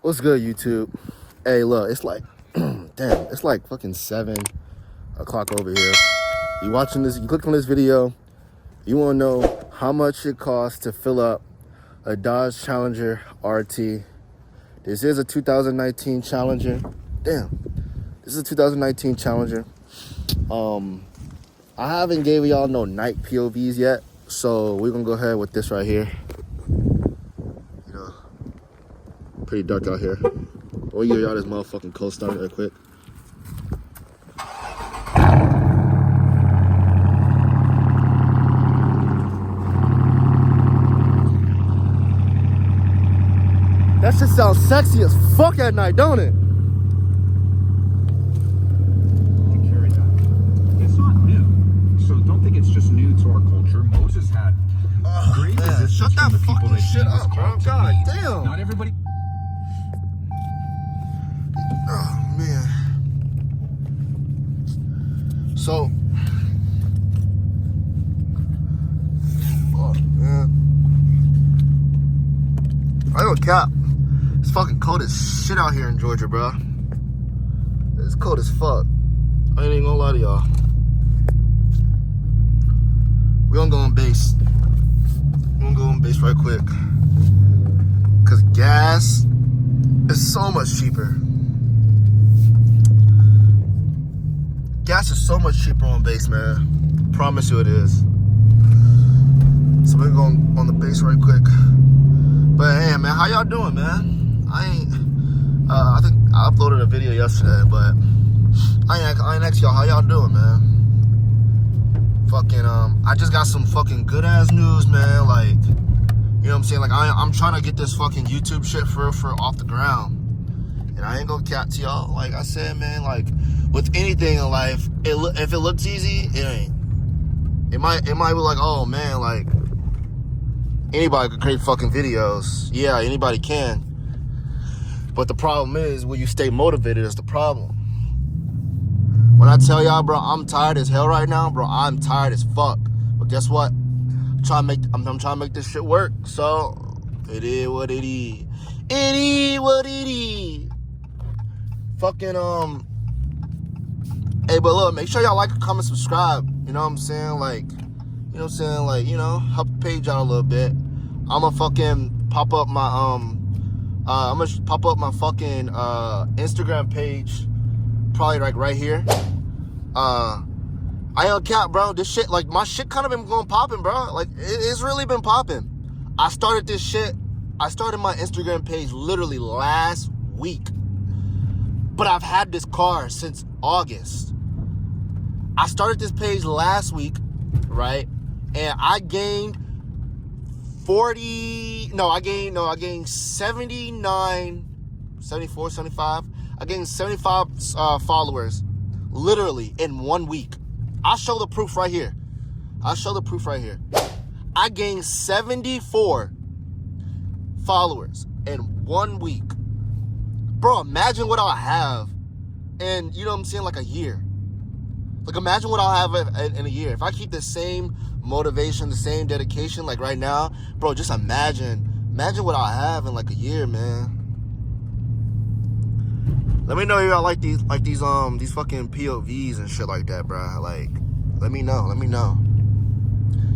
What's good, YouTube? Hey, look, it's like, damn, it's like fucking 7 o'clock over here. You watching this, you click on this video, you want to know how much it costs to fill up a Dodge Challenger RT. This is a 2019 Challenger. Damn, this is a 2019 Challenger. I haven't gave y'all no night POVs yet, so we're gonna go ahead with this right here. You know, pretty dark out here. We'll give y'all this motherfucking cold start real quick. That shit sounds sexy as fuck at night, don't it? It's not new, so don't think it's just new to our culture. Moses had great resistance shut that from the people fucking that shit he was up, bro. called to God lead. damn. Not everybody. Oh man. So, fuck, man. I don't cap. It's fucking cold as shit out here in Georgia, bro. It's cold as fuck. I ain't even gonna lie to y'all. We gonna go on base. We gonna go on base right quick. Cause gas is so much cheaper. Gas is so much cheaper on base, man. Promise you it is. So we're going on the base right quick. But hey, man, how y'all doing, man? I think I uploaded a video yesterday, but I ain't asked y'all how y'all doing, man. Fucking, I just got some fucking good ass news, man. Like, you know what I'm saying? Like, I'm trying to get this fucking YouTube shit for off the ground. And I ain't gonna cap to y'all. Like I said, man, like, with anything in life, if it looks easy, it ain't. It might be like, oh man, like, anybody could create fucking videos. Yeah, anybody can. But the problem is, will you stay motivated is the problem. When I tell y'all, bro, I'm tired as hell right now, bro, I'm tired as fuck. But guess what? I'm trying to make this shit work. So, it is what it is. It is what it is. Fucking, hey, but look, make sure y'all like, comment, subscribe. You know what I'm saying? Like, you know what I'm saying? Like, you know, help the page out a little bit. I'm gonna fucking pop up my, fucking, Instagram page. Probably like right here. I ain't cap, bro. This shit, like, my shit kind of been going popping, bro. Like, it's really been popping. I started my Instagram page literally last week. But I've had this car since August. I started this page last week, right? And I gained 79, 74, 75. I gained 75 followers literally in 1 week. I'll show the proof right here. I gained 74 followers in 1 week. Bro, imagine what I'll have in, you know what I'm saying, like a year. Like, imagine what I'll have in a year. If I keep the same motivation, the same dedication, like right now, bro, just imagine what I'll have in like a year, man. Let me know if y'all like these fucking POVs and shit like that, bro. Like, let me know. You know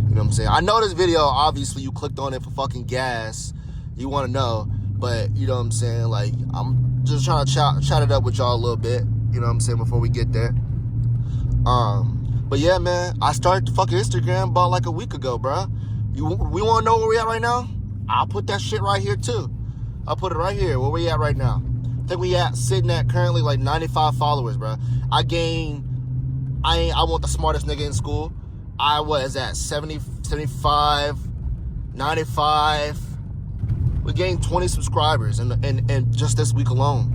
what I'm saying? I know this video, obviously, you clicked on it for fucking gas. You want to know. But, you know what I'm saying? Like, I'm just trying to chat it up with y'all a little bit. You know what I'm saying? Before we get there. But yeah, man. I started the fucking Instagram about like a week ago, bro. We want to know where we at right now? I'll put that shit right here, too. I'll put it right here. Where we at right now? I think we sitting at currently like 95 followers, bro. I want the smartest nigga in school. I was at 70, 75, 95. We gained 20 subscribers in just this week alone.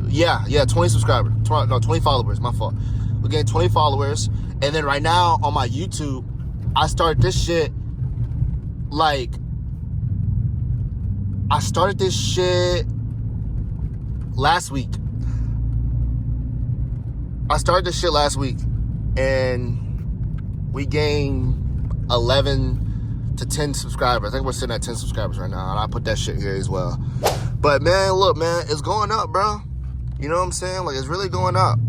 Yeah, 20 subscribers. 20 followers, my fault. We gained 20 followers. And then right now on my YouTube, I started this shit last week. And we gained 11 to 10 subscribers. I think we're sitting at 10 subscribers right now, and I put that shit here as well. But man, look, man, it's going up, bro. You know what I'm saying? Like, it's really going up.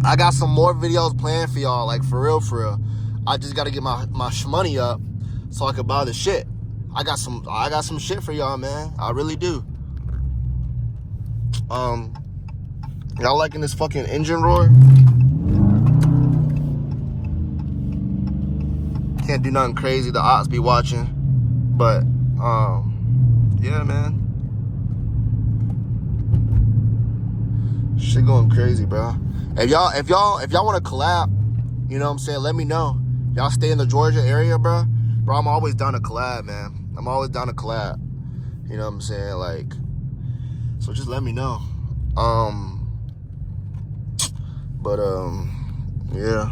I got some more videos planned for y'all, like, for real, for real. I just gotta get my shmoney up so I can buy the shit. I got some shit for y'all, man. I really do. Y'all liking this fucking engine roar? Can't do nothing crazy. The ops be watching, but yeah, man. Shit going crazy, bro. If y'all want to collab, you know what I'm saying, let me know. Y'all stay in the Georgia area, bro. Bro, I'm always down to collab, man. I'm always down to collab. You know what I'm saying? Like, so just let me know. Yeah.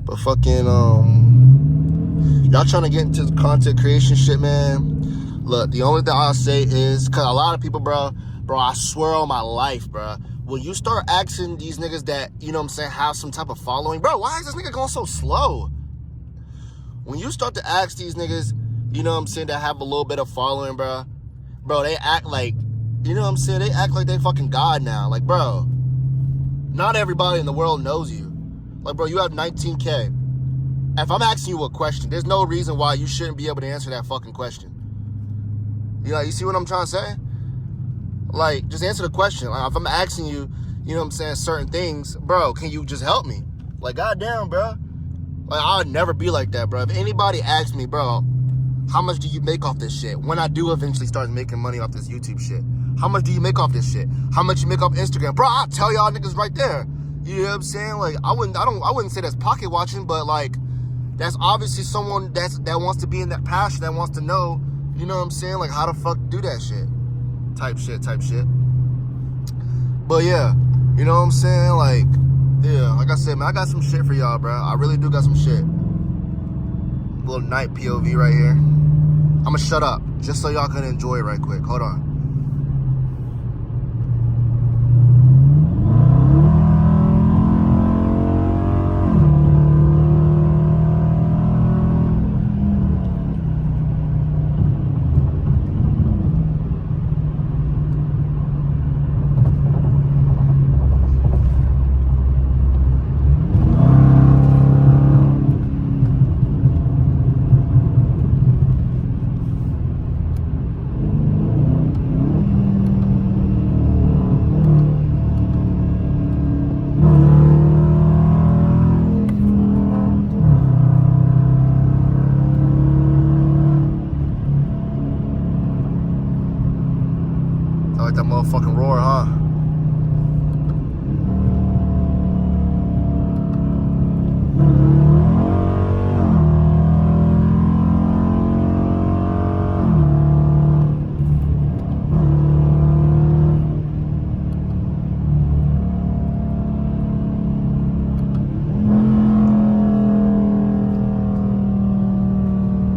But fucking, y'all trying to get into the content creation shit, man. Look, the only thing I'll say is, because a lot of people, bro, I swear on my life, bro, when you start asking these niggas that, you know what I'm saying, have some type of following, bro, why is this nigga going so slow? When you start to ask these niggas, you know what I'm saying, that have a little bit of following, bro, they act like, you know what I'm saying, they act like they fucking God now. Like, bro, not everybody in the world knows you. Like, bro, you have 19K. If I'm asking you a question, there's no reason why you shouldn't be able to answer that fucking question. You know, you see what I'm trying to say? Like, just answer the question. Like, if I'm asking you, you know what I'm saying, certain things, bro, can you just help me? Like, goddamn, bro. Like, I would never be like that, bro. If anybody asks me, bro, how much do you make off this shit? When I do eventually start making money off this YouTube shit, how much do you make off this shit? How much you make off Instagram? Bro, I'll tell y'all niggas right there. You know what I'm saying? Like, I wouldn't say that's pocket watching, but like, that's obviously someone that wants to be in that passion, that wants to know, you know what I'm saying? Like, how the fuck do that shit? Type shit. But yeah, you know what I'm saying? Like, yeah, like I said, man, I got some shit for y'all, bro. I really do got some shit. Little night POV right here. I'ma shut up just so y'all can enjoy it right quick. Hold on. I like that motherfucking roar, huh?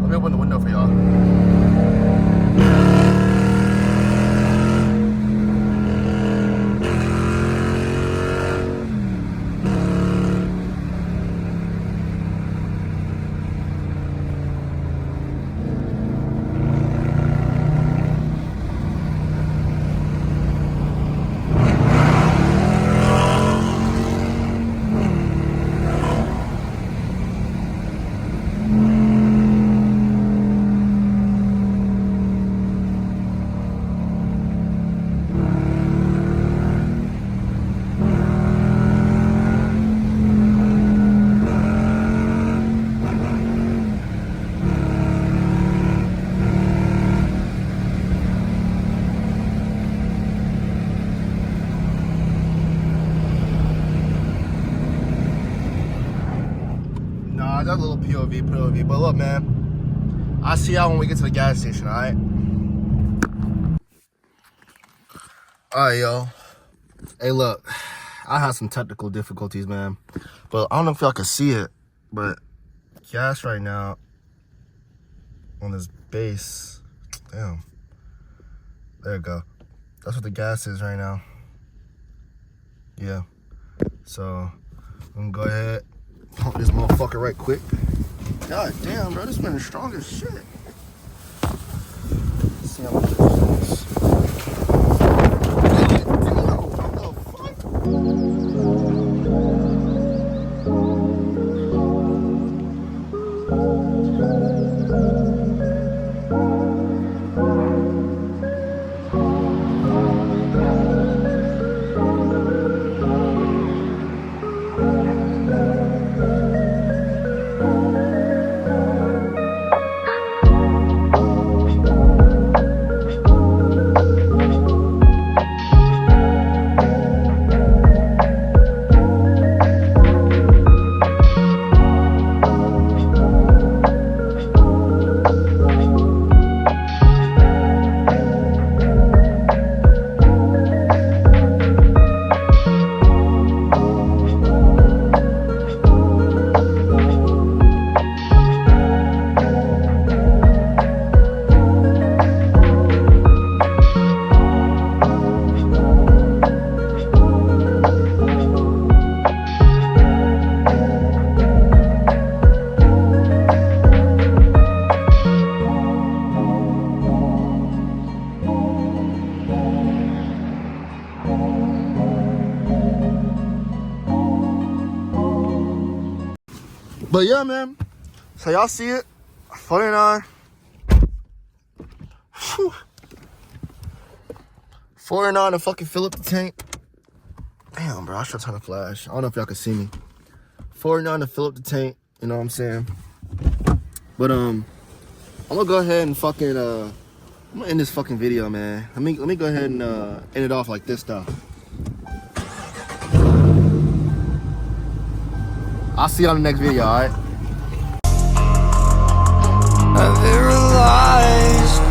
Let me open the window for y'all. That little POV. But look, man, I'll see y'all when we get to the gas station, all right? All right, yo. Hey, look, I had some technical difficulties, man. But I don't know if y'all can see it, but gas right now on this base, damn. There you go. That's what the gas is right now. Yeah. So, I'm gonna go ahead, pump this motherfucker right quick. God damn, bro, this man is strong as shit. Let's see how much this is. God damn, what the fuck? But yeah, man. So y'all see it. 49. Whew. 49 to fucking fill up the tank. Damn, bro. I should turn the flash. I don't know if y'all can see me. 49 to fill up the tank. You know what I'm saying? But I'm gonna go ahead and fucking I'm gonna end this fucking video, man. Let me go ahead and end it off like this though. I'll see you on the next video, alright? I've realized